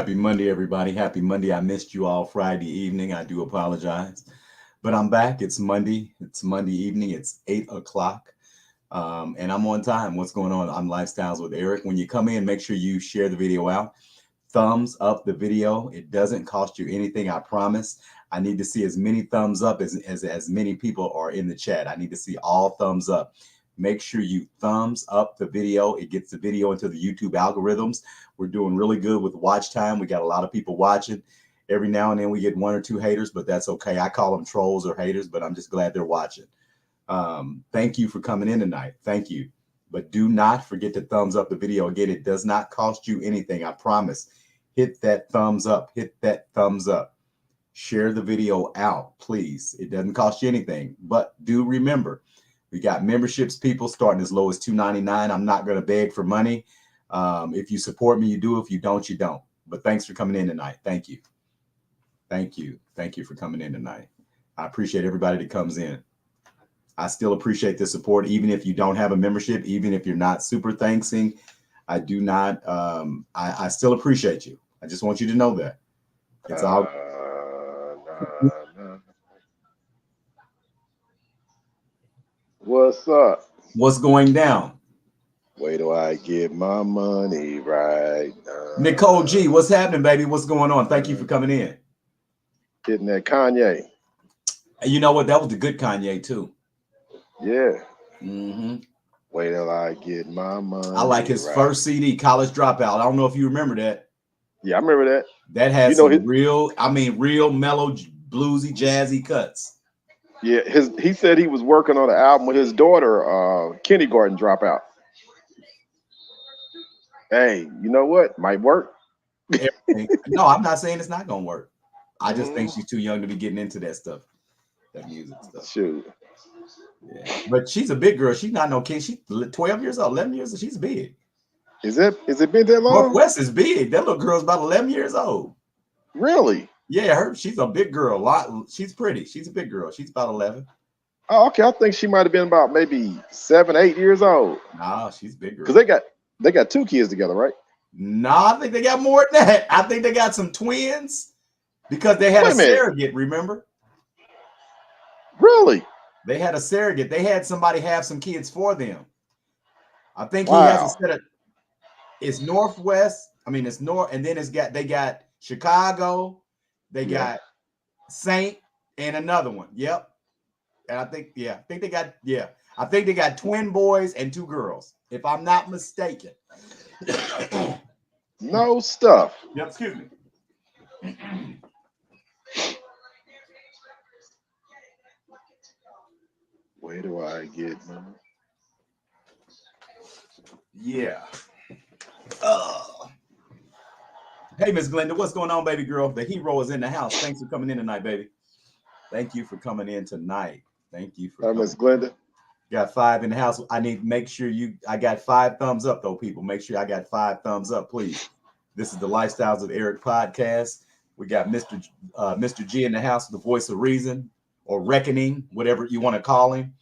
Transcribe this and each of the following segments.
Happy Monday, everybody. Happy Monday. I missed you all Friday evening. I do apologize. But I'm back. It's Monday. It's Monday evening. It's 8 o'clock. And I'm on time. What's going on? I'm Lifestyles with Eric. When you come in, make sure you share the video out. Thumbs up the video. It doesn't cost you anything, I promise. I need to see as many thumbs up as many people are in the chat. I need to see all thumbs up. Make sure you thumbs up the video. It gets the video into the YouTube algorithms. We're doing really good with watch time. We got a lot of people watching. Every now and then we get one or two haters, but that's okay. I call them trolls or haters, but I'm just glad they're watching. Thank you for coming in tonight. Thank you. But do not forget to thumbs up the video. Again, it does not cost you anything. I promise. Hit that thumbs up. Hit that thumbs up. Share the video out, please. It doesn't cost you anything. But do remember, we got memberships, people starting as low as $2.99. I'm not going to beg for money. If you support me, you do. If you don't, you don't. But thanks for coming in tonight. Thank you. Thank you. Thank you for coming in tonight. I appreciate everybody that comes in. I still appreciate the support, even if you don't have a membership, even if you're not super thanksing. I do not. I still appreciate you. I just want you to know that. It's all. What's up? What's going down? Where do I get my money right now? Nicole G, what's happening, baby? What's going on? Thank you for coming in. Hitting that Kanye. You know what? That was the good Kanye, too. Yeah. Mm-hmm. Wait till I get my money. I like his first CD, College Dropout. I don't know if you remember that. Yeah, I remember that. That has real mellow, bluesy, jazzy cuts. Yeah, he said he was working on an album with his daughter, Kindergarten Dropout. Hey, you know what? Might work. No, I'm not saying it's not gonna work. I just think she's too young to be getting into that stuff, that music stuff. Shoot. Yeah, but she's a big girl. She's not no kid. She's 12 years old, 11 years old. She's big. Is it been that long? Northwest is big. That little girl's about 11 years old. Really? Yeah, she's a big girl. She's pretty. She's a big girl. She's about 11. Oh, okay. I think she might have been about maybe 7, 8 years old. Nah, she's bigger. Because they got 2 kids together, right? Nah, I think they got more than that. I think they got some twins because they had a surrogate, remember? Really? They had a surrogate. They had somebody have some kids for them. I think he has a set of. It's Northwest. I mean, it's North, and then they got Chicago. They got Saint and another one. Yep. And I think they got twin boys and 2 girls, if I'm not mistaken. No stuff. Yep, excuse me. Where do I get my... Yeah. Hey, Miss Glenda, what's going on, baby girl? The hero is in the house. Thanks for coming in tonight, baby. Thank you for coming in tonight. Thank you for Miss Glenda. Got 5 in the house. I need to make sure I got 5 thumbs up, though, people. Make sure I got 5 thumbs up, please. This is the Lifestyles of Eric podcast. We got Mr. G in the house, the voice of reason or reckoning, whatever you want to call him.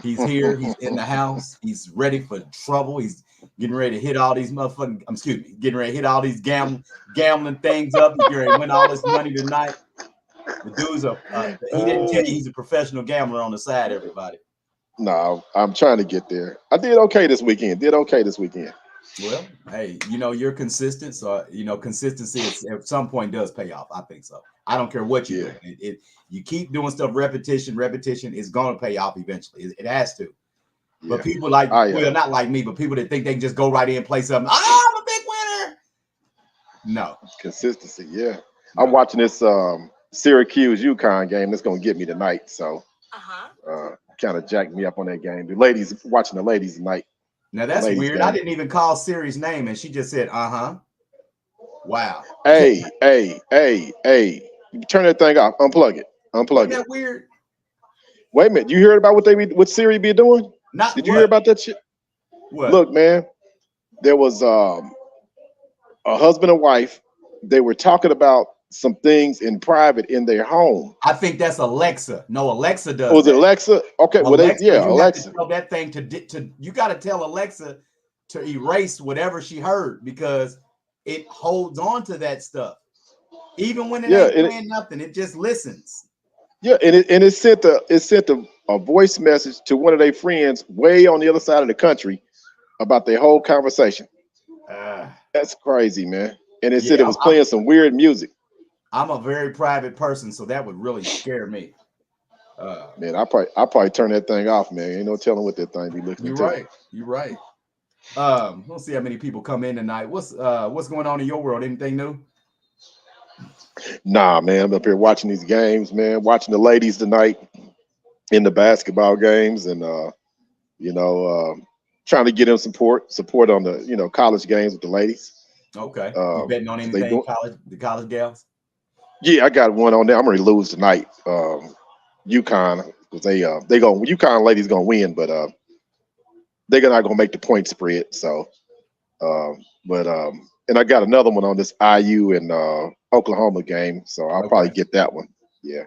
He's here. He's in the house. He's ready for trouble. He's getting ready to hit all these getting ready to hit all these gambling things up. He's getting ready to win all this money tonight. The dude's he didn't tell you he's a professional gambler on the side, everybody. No, I'm trying to get there. I did okay this weekend. Well, hey, you're consistent. So, consistency at some point does pay off. I think so. I don't care what you do. You keep doing stuff, repetition is going to pay off eventually. It has to. Yeah. But people not like me, but people that think they can just go right in and play something. Oh, I'm a big winner. No. Consistency, yeah. I'm watching this Syracuse UConn game that's going to get me tonight. So kind of jacked me up on that game. Watching the ladies tonight. Now that's weird. Game. I didn't even call Siri's name and she just said, Wow. Hey. Turn that thing off. Unplug it. Isn't that weird? Wait a minute. You heard about what Siri be doing? Did you hear about that shit? What? Look, man. There was a husband and wife. They were talking about some things in private in their home. I think that's Alexa. No, Alexa does. Was it Alexa? Okay, Alexa, Alexa. Tell that thing to you got to tell Alexa to erase whatever she heard because it holds on to that stuff. Even when it Yeah, ain't playing nothing, it just listens. yeah, and it sent a voice message to one of their friends way on the other side of the country about their whole conversation. Uh, That's crazy, man. And it said it yeah, was playing some weird music. I'm a very private person, so that would really scare me. Uh, Man, I probably turn that thing off, man. Ain't no telling what that thing be listening you're to. right. You're right. We'll see how many people come in tonight. What's going on in your world? Anything new? Nah, man, I'm up here watching these games, man. Watching the ladies tonight in the basketball games, and you know, trying to get them support on the college games with the ladies. Okay. You betting on 'Cause they anything? doing. The college gals? Yeah, I got one on there. I'm gonna lose tonight. UConn, because they go UConn ladies gonna win, but they're not gonna make the point spread. So, but and I got another one on this IU and Oklahoma game, so I'll probably Okay. get that one. Yeah,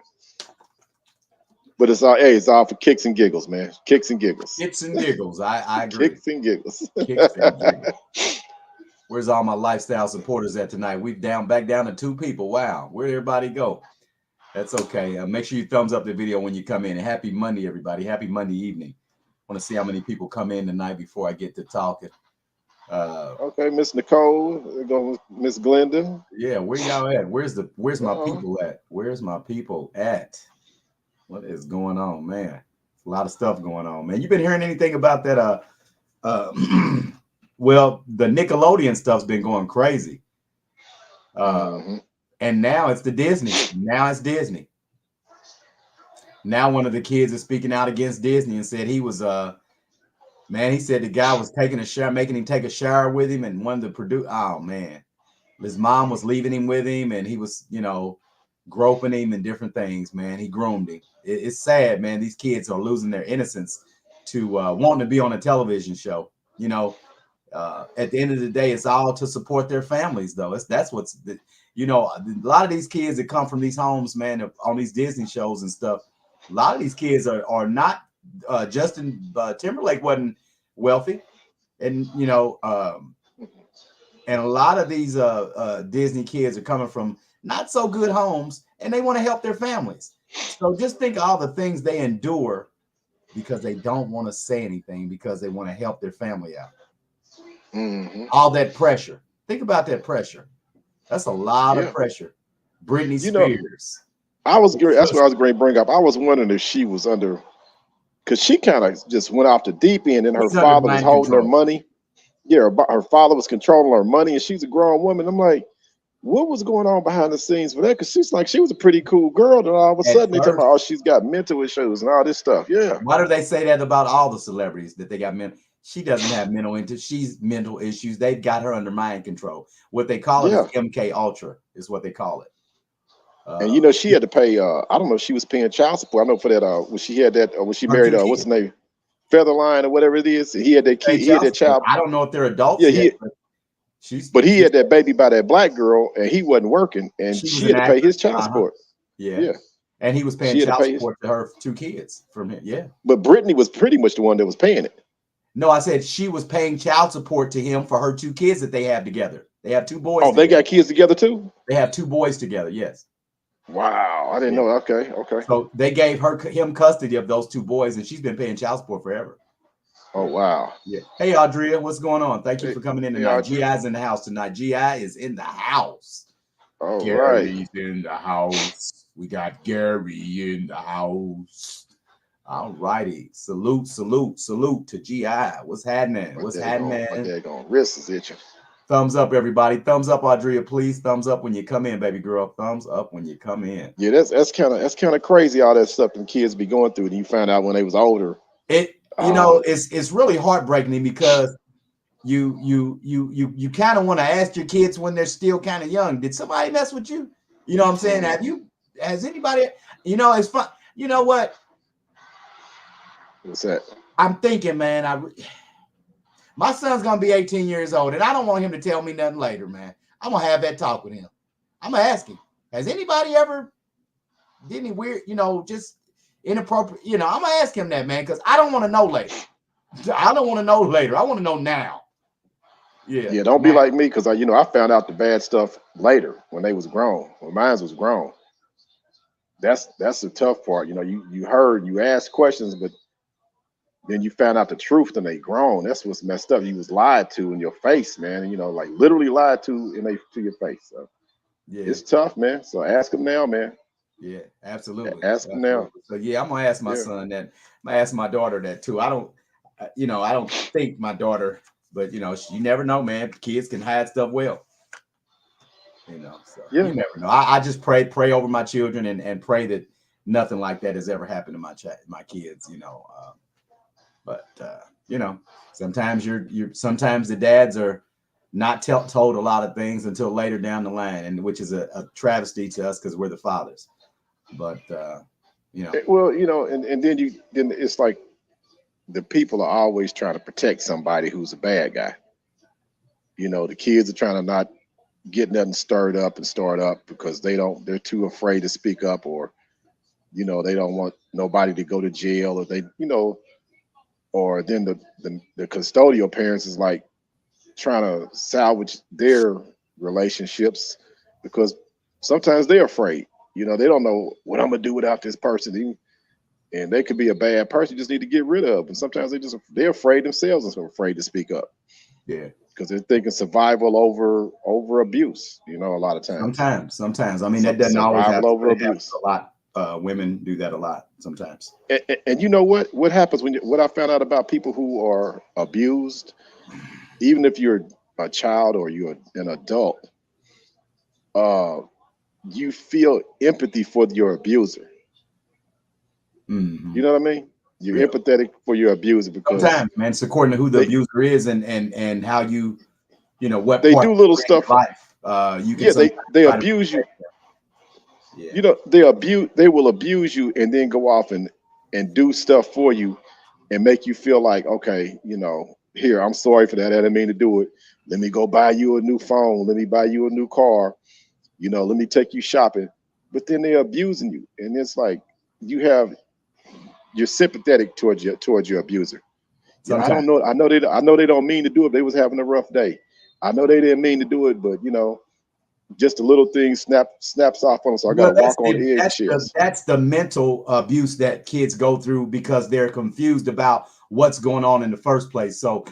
but it's all for kicks and giggles, man. Kicks and giggles. Kicks and giggles. I agree. Kicks and giggles. Kicks and giggles. Where's all my lifestyle supporters at tonight? We've back down to 2 people. Wow. Where'd everybody go? That's okay. Make sure you thumbs up the video when you come in. And happy Monday, everybody. Happy Monday evening. Want to see how many people come in tonight before I get to talking. Okay, Miss Nicole, there goes Miss Glenda. Yeah, where y'all at? Where's my Uh-oh. people at? Where's my people at? What is going on, man? A lot of stuff going on, man. You been hearing anything about that? Well, the Nickelodeon stuff's been going crazy. Mhm. And now it's the Disney. Now it's Disney. Now one of the kids is speaking out against Disney and said he was man, he said the guy was taking a shower, making him take a shower with him, and one of the produce. Oh man, his mom was leaving him with him, and he was, groping him and different things. Man, he groomed him. It's sad, man. These kids are losing their innocence to wanting to be on a television show. At the end of the day, it's all to support their families, though. That's what's a lot of these kids that come from these homes, man, on these Disney shows and stuff. A lot of these kids are not. Justin Timberlake wasn't wealthy, and and a lot of these Disney kids are coming from not so good homes, and they want to help their families. So just think of all the things they endure because they don't want to say anything because they want to help their family out. Mhm. All that pressure. Think about that pressure. That's a lot of Yeah. pressure. Britney You know, Spears. that's what I was going to bring up. I was wondering if she was under, because she kind of just went off the deep end, and her She's under father was mind holding her control. money. Yeah, her father was controlling her money, and she's a grown woman. I'm like, what was going on behind the scenes for that? Because she was a pretty cool girl, and all of a At sudden they talking first, about, oh, she's got mental issues and all this stuff. Yeah. why do they say that about all the celebrities that they got mental? She doesn't have she's mental issues. They've got her under mind control. What they call it is Yeah. MK Ultra is what they call it. And she had to pay. I don't know if she was paying child support. I know for that. When she had that, when she Her married, two what's kids the name, Featherline or whatever it is. He had that pay kid. He had child that support. child. I don't know if they're adults Yeah, yet, but she's but he she's had that baby by that black girl, and he wasn't working, and she was she an had to pay actress. his child support. Yeah. Yeah, And he was paying she had to child pay his. support to her 2 kids from him. Yeah. But Brittany was pretty much the one that was paying it. No, I said she was paying child support to him for her 2 kids that they have together. They have 2 boys Oh, they together. got kids together too. They have 2 boys together. Yes. Wow, I didn't Yeah. know. Okay, okay. So they gave him custody of those 2 boys, and she's been paying child support forever. Oh wow. Yeah. Hey, Audria, what's going on? Thank you Hey, for coming in hey, tonight. Audrey. GI's in the house tonight. GI is in the house. All right. Gary's in the house. We got Gary in the house. All righty. Salute to GI. What's happening? What's happening? My daggone wrist is itching. Thumbs up, everybody. Thumbs up, Audria, please. Thumbs up when you come in, baby girl. Thumbs up when you come in. Yeah, that's kind of crazy. All that stuff them kids be going through, and you find out when they was older. It's really heartbreaking because you kind of want to ask your kids when they're still kind of young, did somebody mess with you? You know what I'm saying? Has anybody, it's fun. You know what? What's that? I'm thinking, man, my son's going to be 18 years old, and I don't want him to tell me nothing later, man. I'm going to have that talk with him. I'm going to ask him, has anybody ever did any weird, just inappropriate, I'm going to ask him that, man, because I don't want to know later. I don't want to know later. I want to know now. Yeah. Yeah, don't be like me because I found out the bad stuff later when they was grown. When mine was grown. That's the tough part. You heard, you asked questions, but then you found out the truth and they grown. That's what's messed up. You was lied to in your face, man. Like literally lied to your face. So Yeah. it's tough, man. So ask them now, man. Yeah. Absolutely. Ask them now. Absolutely. So yeah, I'm gonna ask my Yeah. son that. I'm gonna ask my daughter that too. I don't think my daughter, but you never know, man. Kids can hide stuff well. So Yeah. you never know. I just pray over my children and pray that nothing like that has ever happened to my kids. But sometimes sometimes the dads are not told a lot of things until later down the line, and which is a travesty to us because we're the fathers. But Well, and then it's like the people are always trying to protect somebody who's a bad guy. The kids are trying to not get nothing stirred up and start up because they're too afraid to speak up, or they don't want nobody to go to jail, or or then the custodial parents is like trying to salvage their relationships because sometimes they're afraid. They don't know what I'm gonna do without this person, and they could be a bad person you just need to get rid of. And sometimes they're afraid themselves and so afraid to speak up yeah. because they're thinking survival over abuse. A lot of times, Sometimes. I mean, that doesn't always survival happen, over but it happens abuse. a lot. Women do that a lot sometimes. And you know what happens what I found out about people who are abused, even if you're a child or you're an adult, uh, you feel empathy for your abuser. Hmm. You know what I mean? You're Yeah. empathetic for your abuser because Sometimes, man, it's according to who the they abuser is and how what they part do little in your stuff. life. You can Yeah, sometimes they try to abuse you. protect them. Yeah. They will abuse you and then go off and do stuff for you and make you feel like, okay, here, I'm sorry for that. I didn't mean to do it. Let me go buy you a new phone. Let me buy you a new car. Let me take you shopping. But then they're abusing you. And it's like you're sympathetic towards your abuser. I Sometimes. don't know. I know they don't mean to do it. They was having a rough day. I know they didn't mean to do it, but just a little thing snaps off on them. So I got Well, to walk on eggshells. that's the mental abuse that kids go through because they're confused about what's going on in the first place. So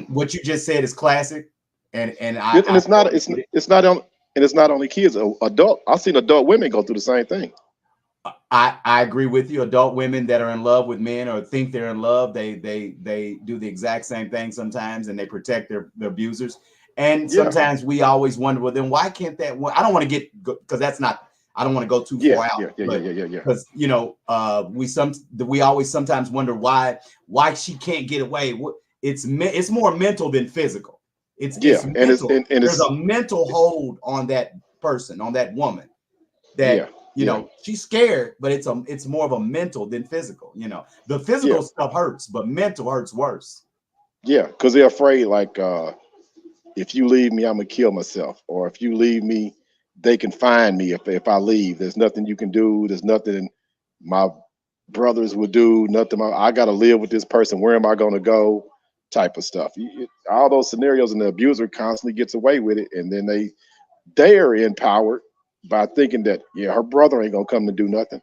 what you just said is classic, and And I it's not totally it's get it. it's not on and it's not only kids. Adult. I've seen adult women go through the same thing. I agree with you. Adult women that are in love with men or think they're in love, they do the exact same thing sometimes, and they protect their abusers. And Yeah, sometimes we always wonder, well, then why can't that one? I don't want to get because that's not. I don't want to go too yeah, far out, yeah, yeah, yeah, but yeah, yeah, yeah. because we always sometimes wonder why she can't get away. It's more mental than physical. It's Yeah, and it's mental. and There's it's a mental hold on that person, on that woman that yeah, yeah, she's scared, but it's more of a mental than physical. The yeah, physical stuff hurts, but mental hurts worse. yeah. Because they're afraid, like, if you leave me, I'm gonna kill myself, or if you leave me, they can find me if I leave. There's nothing you can do. There's nothing my brothers will do. Nothing. I got to live with this person. Where am I going to go? Type of stuff. All those scenarios, and the abuser constantly gets away with it, and then they're empowered by thinking that, yeah, her brother ain't gonna come to do nothing.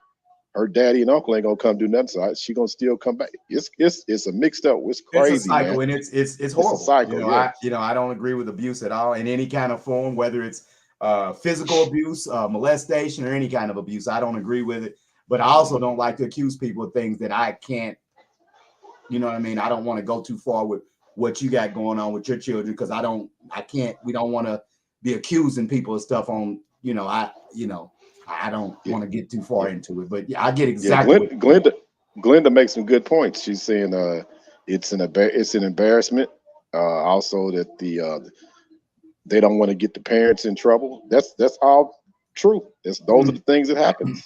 Her daddy and uncle ain't gonna come do nothing. So she gonna still come back. It's a mixed up. It's It's a crazy, man. cycle, and it's It's a horrible. cycle. Yeah. I don't agree with abuse at all in any kind of form, whether it's physical abuse, molestation, or any kind of abuse. I don't agree with it, but I also don't like to accuse people of things that I can't. You know what I mean? I don't want to go too far with what you got going on with your children because I can't. We don't want to be accusing people of stuff on. I don't Yeah. want to get too far Yeah. into it, but yeah, I get Yeah. exactly what you're saying. Glenda makes some good points. She's saying it's an embarrassment. Also that they don't want to get the parents in trouble. That's all true. Those are the things that happens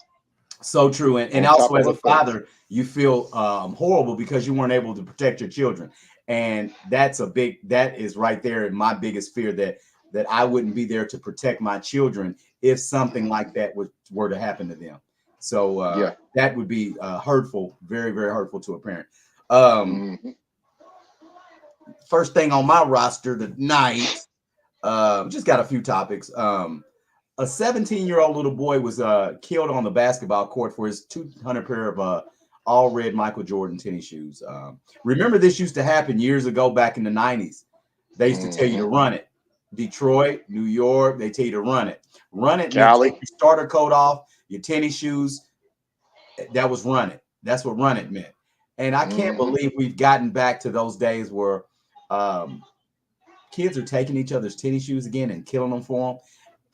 So true. And on top also of as a other things. father, you feel horrible because you weren't able to protect your children. And that is right there in my biggest fear that I wouldn't be there to protect my children if something like that were to happen to them. So Yeah. that would be hurtful, very, very hurtful to a parent. Um, Hmm. First thing on my roster tonight, just got a few topics. A 17-year-old little boy was killed on the basketball court for his 200 pair of all red Michael Jordan tennis shoes. Remember, this used to happen years ago back in the 90s. They used to tell you to run it. Detroit, New York, they tell you to run it. Run it meant take Cali. your starter coat off, your tennis shoes. That was run it. That's what run it meant. And I can't believe we've gotten back to those days where um, kids are taking each other's tennis shoes again and killing them for them.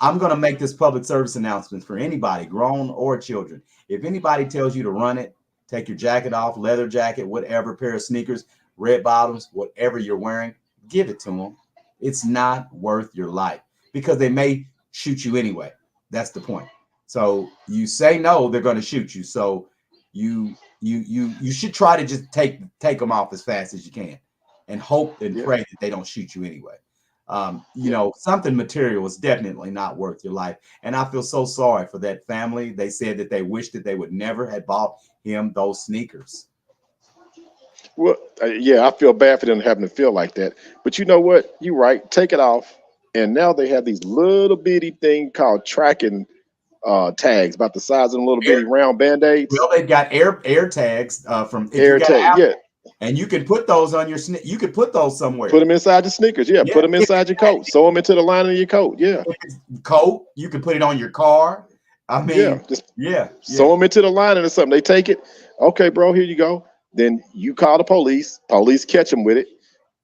I'm going to make this public service announcement for anybody, grown or children. If anybody tells you to run it, take your jacket off, leather jacket, whatever, pair of sneakers, red bottoms, whatever you're wearing, give it to them. It's not worth your life because they may shoot you anyway. That's the point. So you say no, they're going to shoot you. So you should try to just take them off as fast as you can, and hope and pray that they don't shoot you anyway. You know, something material is definitely not worth your life. And I feel so sorry for that family. They said that they wish that they would never have bought him those sneakers. Well, yeah, I feel bad for them having to feel like that. But you know what? You're right. Take it off. And now they have these little bitty thing called tracking tags, about the size of them little Air, bitty round band-aids. well, they've got air tags from if you Air got an tag. Yeah. Apple, and you can put those on your you could put those Put somewhere. them inside your sneakers. Yeah. Put Yeah, them inside your coat. Sew them into the lining of your coat. Yeah. if it's coat, you can put it on your car. I Yeah. mean, Just yeah, sew yeah. them into the lining or something. They take it. Okay, bro, here you go. Then you call the police. Police catch them with it.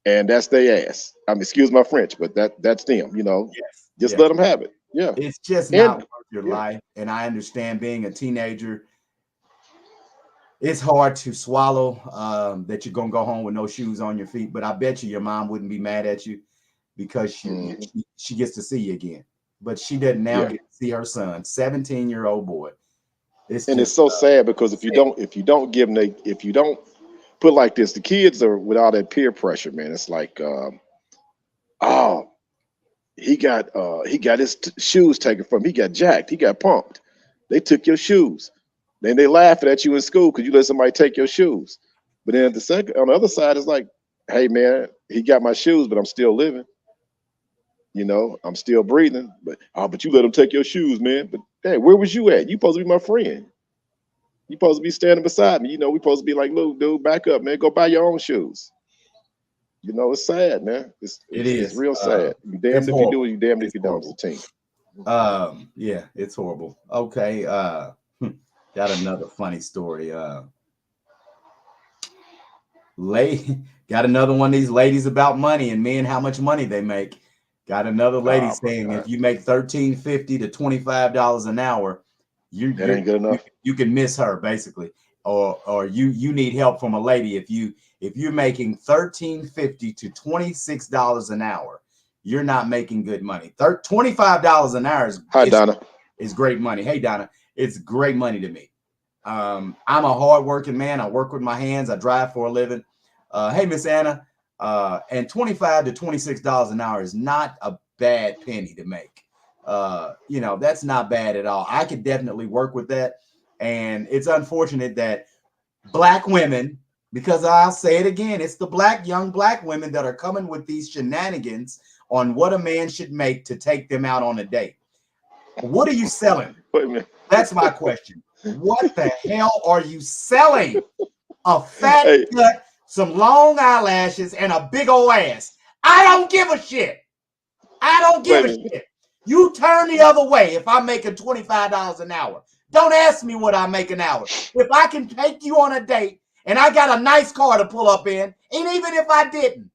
And that's their ass. I mean, excuse my French, but that's them. Yes, Just let yes. them have it. Yeah, It's just not and worth your yeah, life. And I understand being a teenager, it's hard to swallow that you're gonna go home with no shoes on your feet. But I bet you your mom wouldn't be mad at you because mhm, she gets to see you again. But she doesn't now yeah. get to see her son, 17-year-old boy. It's And it's just so sad because sad. if you don't give them if you don't put like this, the kids are with all that peer pressure, man. It's like, oh, he got his shoes taken from him. He got jacked. He got pumped. They took your shoes. Then they laughing at you in school because you let somebody take your shoes. But then on the other side, it's like, hey man, he got my shoes, but I'm still living. I'm still breathing. But you let him take your shoes, man. But hey, where was you at? You supposed to be my friend. You supposed to be standing beside me. We supposed to be like, little dude, back up, man. Go buy your own shoes. It's sad, man. It's It it's, it's is. real sad. You It's damned if you do, horrible. and you damned if It's you don't as a horrible. team. Yeah, it's horrible. Okay. Got another funny story. Lady got another one of these ladies about money and men, how much money they make. Got another lady Oh my saying God, if you make $13.50 to $25 an hour, you that you ain't good you enough. you can miss her basically, or you need help from a lady if you're making $13.50 to $26 an hour, you're not making good money. $25 an hour Hi, Donna. is great money. Hey Donna, it's great money to me. I'm a hardworking man. I work with my hands. I drive for a living. Hey, Miss Anna, and $25 to $26 an hour is not a bad penny to make. That's not bad at all. I could definitely work with that. And it's unfortunate that black women, because I'll say it again, it's the young black women that are coming with these shenanigans on what a man should make to take them out on a date. What are you selling? Wait a minute. That's my question. What the hell are you selling? A fat Hey, gut, some long eyelashes, and a big old ass. I don't give a shit. I don't wait give a a minute. shit. You turn the other way if I'm making $25 an hour. Don't ask me what I make an hour. If I can take you on a date and I got a nice car to pull up in, and even if I didn't,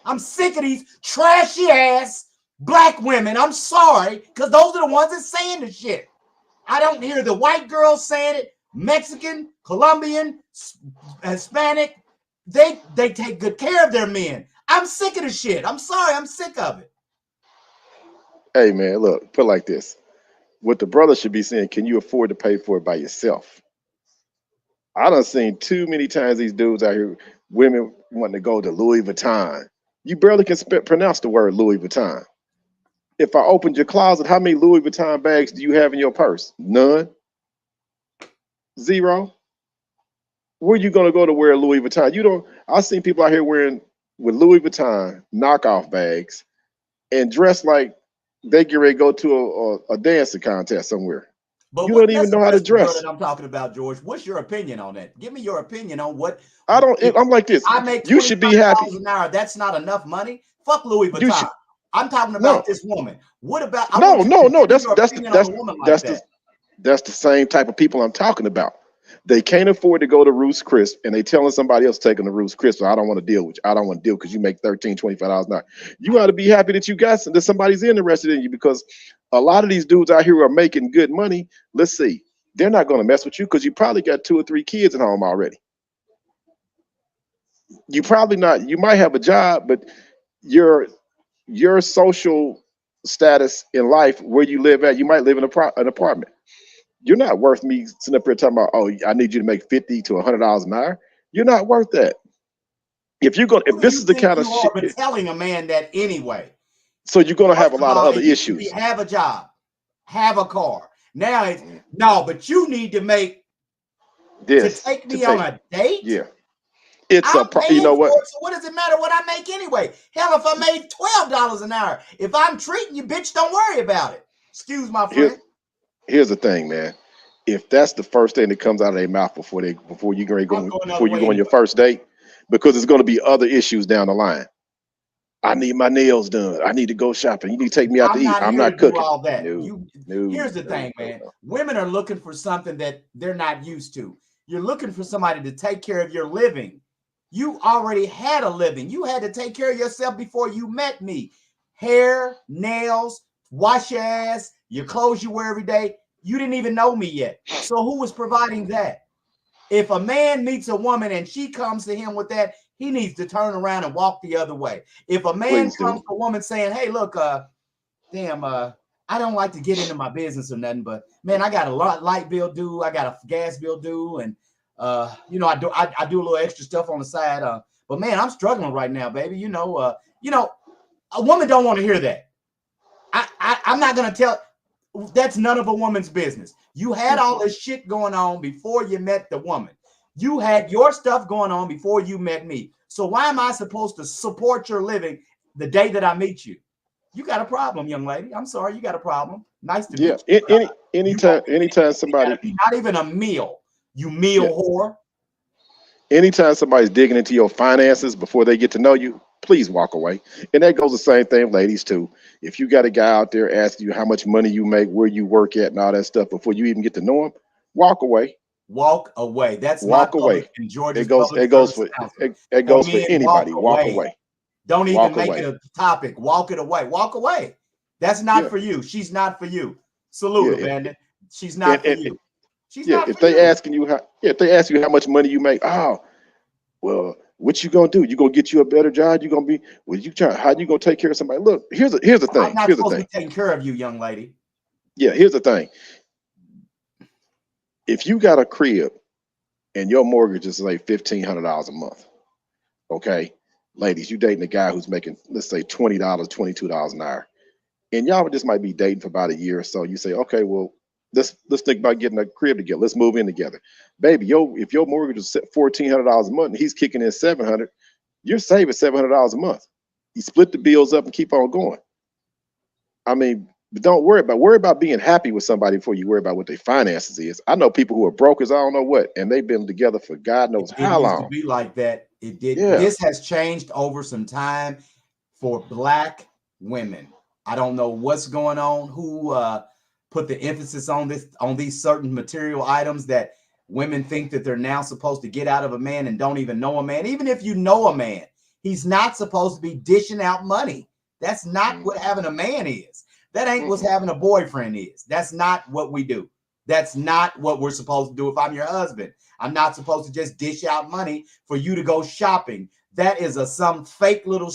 I'm sick of these trashy ass black women. I'm sorry, because those are the ones that saying the shit. I don't hear the white girls saying it. Mexican, Colombian, Hispanic, they take good care of their men. I'm sick of the shit. I'm sorry, I'm sick of it. Hey, man. Look, put it like this. What the brother should be saying: can you afford to pay for it by yourself? I done seen too many times these dudes out here, women wanting to go to Louis Vuitton. You barely can pronounce the word Louis Vuitton. If I opened your closet, how many Louis Vuitton bags do you have in your purse? None. Zero. Where you gonna go to wear Louis Vuitton? You don't. I've seen people out here wearing with Louis Vuitton knockoff bags and dress like they get ready to go to a dancing contest somewhere. But You what don't even let's know how to address the girl dress. that I'm talking about, George. What's your opinion on that? Give me your opinion on what I don't. if I'm like this. I make You should be happy. $2,500 an hour, that's not enough money. Fuck Louis You Vuitton. should I'm talking no, about this woman. What about I no, want you no, to no. give me your opinion on a woman like that. That's the same type of people I'm talking about. They can't afford to go to Roost Chris, and they telling somebody else taking the Roost Chris. So I don't want to deal with you. I don't want to deal because you make $13, $25 an hour. You ought to be happy that you got that somebody's interested in you, because a lot of these dudes out here who are making good money. Let's see, they're not going to mess with you because you probably got 2 or 3 kids at home already. You probably not. You might have a job, but your your social status in life, where you live at, you might live in an apartment. You're not worth me sitting up here talking about, oh, I need you to make $50 to $100 an hour. You're not worth that. If you're going, Who if do this you is the think kind of you are shit, but telling a man that anyway? so you're going to have First a of lot of all, other it used to be issues. have a job, have a car. Now it's no, but you need to make to This take to me on take, a date. yeah, it's I'm you paying know for what? it, so what does it matter what I make anyway? Hell, if I made $12 an hour, if I'm treating you, bitch, don't worry about it. Excuse my Here, friend. here's the thing, man. If that's the first thing that comes out of their mouth before you I'm go going the other before you way go on your anyway. first date, because there's going to be other issues down the line. I need my nails done. I need to go shopping. You need to take me out to I'm eat. not I'm here to not do cooking. all that. No, You no, here's the no, thing, no, man. no. Women are looking for something that they're not used to. You're looking for somebody to take care of your living. You already had a living. You had to take care of yourself before you met me. Hair, nails, wash your ass, your clothes you wear every day. You didn't even know me yet. So who was providing that? If a man meets a woman and she comes to him with that, he needs to turn around and walk the other way. If a man Please comes do. to a woman saying, "Hey, look, damn, I don't like to get into my business or nothing, but man, I got a lot light bill due, I got a gas bill due, and I do a little extra stuff on the side. But man, I'm struggling right now, baby. A woman don't want to hear that. I'm not gonna tell. That's none of a woman's business. You had all Mm-mm. this shit going on before you met the woman. You had your stuff going on before you met me. So why am I supposed to support your living the day that I meet you? You got a problem, young lady. I'm sorry, you got a problem. Nice to Yeah. meet you, but you won't give me Anytime anything out somebody, of me, not even a meal. You yeah, meal whore. anytime somebody's digging into your finances before they get to know you, please walk away. And that goes the same thing, ladies, too. If you got a guy out there asking you how much money you make, where you work at, and all that stuff before you even get to know him, walk away. Walk away. That's my Walk public away. in Georgia's public It goes service for announcement. it For goes for men, walk anybody. Walk away. away. Don't even Walk make it away. a topic. Walk it away. Walk away. That's not Yeah. for you. She's not for you. Yeah. Salute, Abandon. She's And, not for and, you. She's yeah, not if for they you. asking you how yeah, if they ask you how much money you make, oh, well, what you gonna do? You gonna get you a better job? You gonna be how you gonna take care of somebody? Look, here's the I'm thing. not Here's the supposed to thing. be taking care of you, young lady. Yeah, here's the thing. If you got a crib and your mortgage is like $1,500 a month, okay, ladies, you dating a guy who's making, let's say, $20, $22 an hour, and y'all just might be dating for about a year or so. You say, okay, well, let's think about getting a crib together. Let's move in together, baby. If your mortgage is $1,400 a month and he's kicking in 700, you're saving $700 a month. You split the bills up and keep on going. I mean, but don't worry about being happy with somebody before you worry about what their finances is. I know people who are broke as I don't know what, and they've been together for God knows It how used to long. be like that. It did. Yeah. This has changed over some time for Black women. I don't know what's going on. Who put the emphasis on these certain material items that women think that they're now supposed to get out of a man and don't even know a man. Even if you know a man, he's not supposed to be dishing out money. That's not what Mm-mm, having a man is. That ain't what mm-mm, having a boyfriend is. That's not what we do. That's not what we're supposed to do if I'm your husband. I'm not supposed to just dish out money for you to go shopping. That is some fake little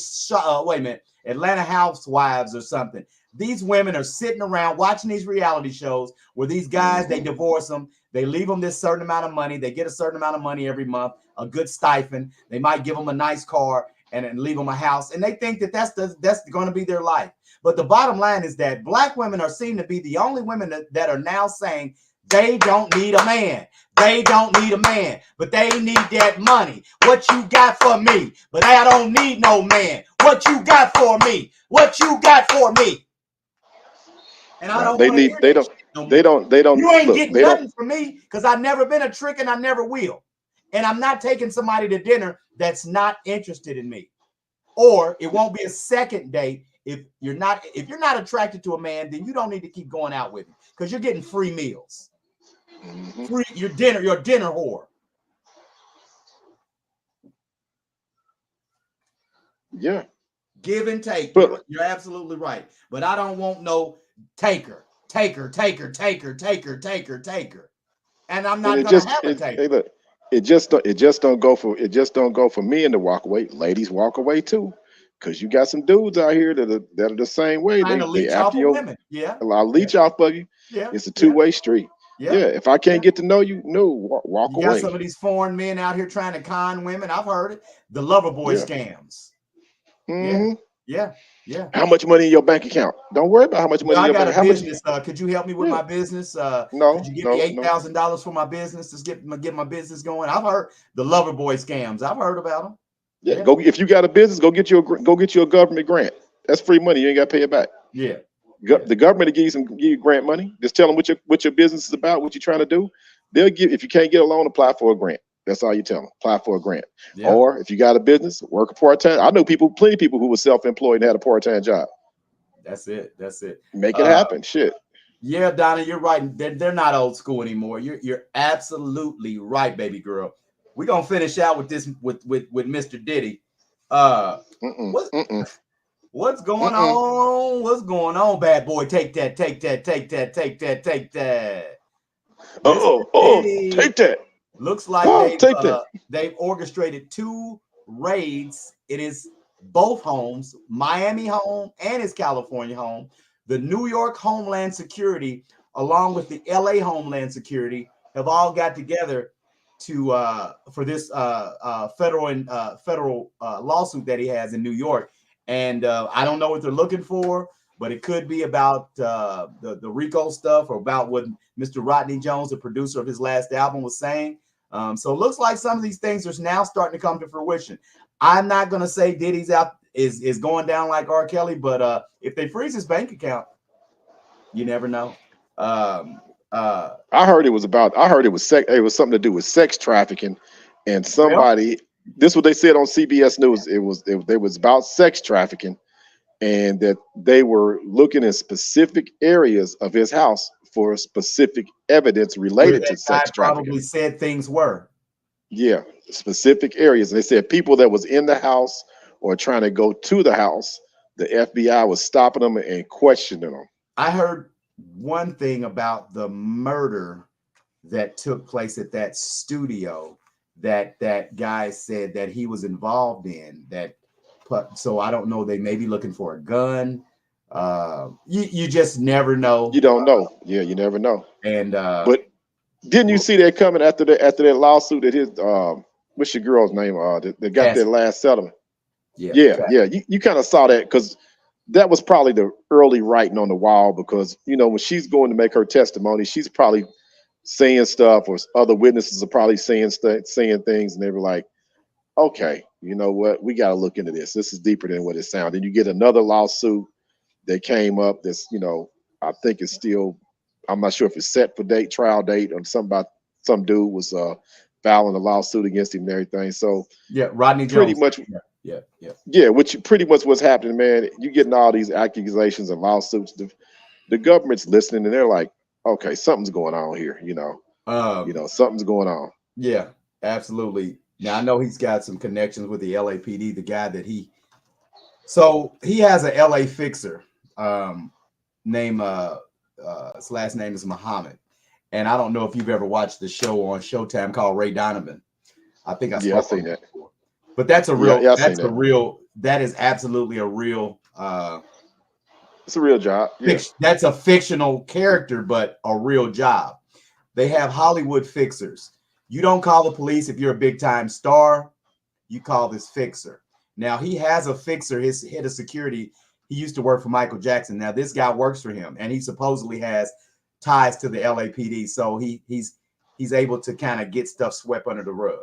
wait a minute, Atlanta Housewives or something. These women are sitting around watching these reality shows where these guys, they mm-hmm. divorce them, they leave them this certain amount of money, they get a certain amount of money every month, a good stipend, they might give them a nice car and leave them a house, and they think that that's going to be their life. But the bottom line is that Black women are seen to be the only women that are now saying They don't need a man. They don't need a man, but they need that money. What you got for me? But I don't need no man. What you got for me? What you got for me? And I Now don't want to hear they that don't shit no they more. don't they don't You ain't look, getting they don't nothing from me because I've never been a trick and I never will. And I'm not taking somebody to dinner that's not interested in me. Or it won't be a second date if you're not attracted to a man, then you don't need to keep going out with him because you're getting free meals. Free your dinner whore. Yeah. Give and take. But You're absolutely right. But I don't want no taker. And I'm not and gonna have a taker. hey, look, it just don't go for men to walk away. Ladies walk away too. Cause you got some dudes out here that are the same way. Trying to They leech off after of your women. Yeah. I'll leech off of you. Yeah. It's a two-way street. Yeah. Yeah. If I can't get to know you, no, walk You got away. some of these foreign men out here trying to con women. I've heard it. The lover boy Yeah. scams. hmm Yeah. How much money in your bank account? Don't worry about how much money Well, in I your got bank. a How much? business. Could you help me with Yeah. my business? No, Could you give me no. $8,000 for my business to get my business going? I've heard the lover boy scams. I've heard about them. Yeah. Go if you got a business, go get you a government grant. That's free money. You ain't got to pay it back. Yeah. The government will give you grant money. Just tell them what your business is about, what you're trying to do. They'll give. If you can't get a loan, apply for a grant. That's all you tell them. Apply for a grant. Yeah. Or if you got a business, work a part-time. I know plenty of people who were self-employed and had a part-time job. That's it. Make it happen. Shit. Yeah, Donna, you're right. They're not old school anymore. You're absolutely right, baby girl. We're gonna finish out with this with Mr. Diddy. Mm-mm, What mm-mm, what's going mm-mm. on? What's going on, bad boy? Take that. Mr. Diddy Take that. looks like Oh, take that. they've orchestrated 2 raids. It is both homes, Miami home and his California home. The New York Homeland Security, along with the LA Homeland Security, have all got together to for this federal lawsuit that he has in New York. And I don't know what they're looking for, but it could be about the RICO stuff or about what Mr. Rodney Jones, the producer of his last album, was saying. So it looks like some of these things are now starting to come to fruition. I'm not going to say Diddy's out is going down like R. Kelly, but if they freeze his bank account, you never know. I heard it was it was something to do with sex trafficking, and Well, somebody. This is what they said on CBS News. It was about sex trafficking, and that they were looking in specific areas of his house for specific evidence where related that to guy sex trafficking. probably said things were. Yeah, specific areas. And they said people that was in the house or trying to go to the house, the FBI was stopping them and questioning them. I heard one thing about the murder that took place at that studio that guy said that he was involved in that. So I don't know. They may be looking for a gun. You just never know. You don't know. Yeah, you never know. And But didn't you see that coming after that lawsuit that his what's your girl's name? That got that Cassie. last settlement. Yeah. Yeah. You kind of saw that because that was probably the early writing on the wall because when she's going to make her testimony, she's probably saying stuff, or other witnesses are probably saying things, and they were like, okay, you know what, we got to look into this. This is deeper than what it sounds. And you get another lawsuit that came up that's I think it's still, I'm not sure if it's set for trial date, or some dude was filing a lawsuit against him and everything. So yeah, Rodney pretty Jones. much Yeah. which pretty much what's happening, man. You getting all these accusations and lawsuits. The government's listening, and they're like, okay, something's going on here. Something's going on. Yeah, absolutely. Now I know he's got some connections with the LAPD. The guy that he has a LA fixer named his last name is Muhammad, and I don't know if you've ever watched the show on Showtime called Ray Donovan. I think I've seen that. before. But that's a real. That is absolutely a real. It's a real job. Yeah. That's a fictional character, but a real job. They have Hollywood fixers. You don't call the police if you're a big time star. You call this fixer. Now he has a fixer. His head of security. He used to work for Michael Jackson. Now this guy works for him, and he supposedly has ties to the LAPD, so he's able to kind of get stuff swept under the rug.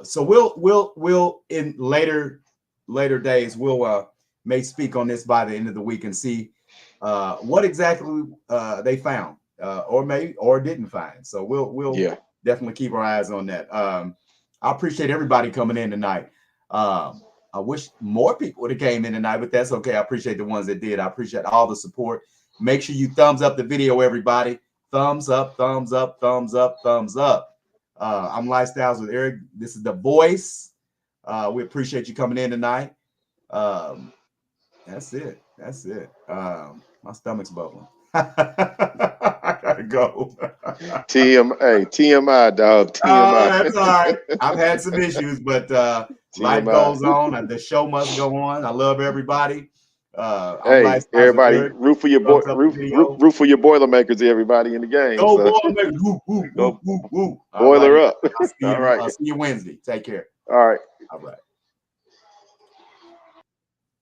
So we'll in later days we'll may speak on this by the end of the week and see what exactly they found or didn't find. So we'll definitely keep our eyes on that. I appreciate everybody coming in tonight. I wish more people would have came in tonight, but that's okay. I appreciate the ones that did. I appreciate all the support. Make sure you thumbs up the video, everybody. Thumbs up, thumbs up, thumbs up, thumbs up. I'm Lifestyles with Eric. This is The Voice. We appreciate you coming in tonight. That's it. That's it. My stomach's bubbling. I gotta go. TMI, dog. TMI. Oh, that's all right. I've had some issues, but life goes on. The show must go on. I love everybody. Hey, everybody, root for your root for your Boilermakers, everybody in the game. Go so. Boilermakers. Woo, woo, woo, woo, woo. Boiler up. I'll see you, All right. I'll see you Wednesday. Take care. All right. All right.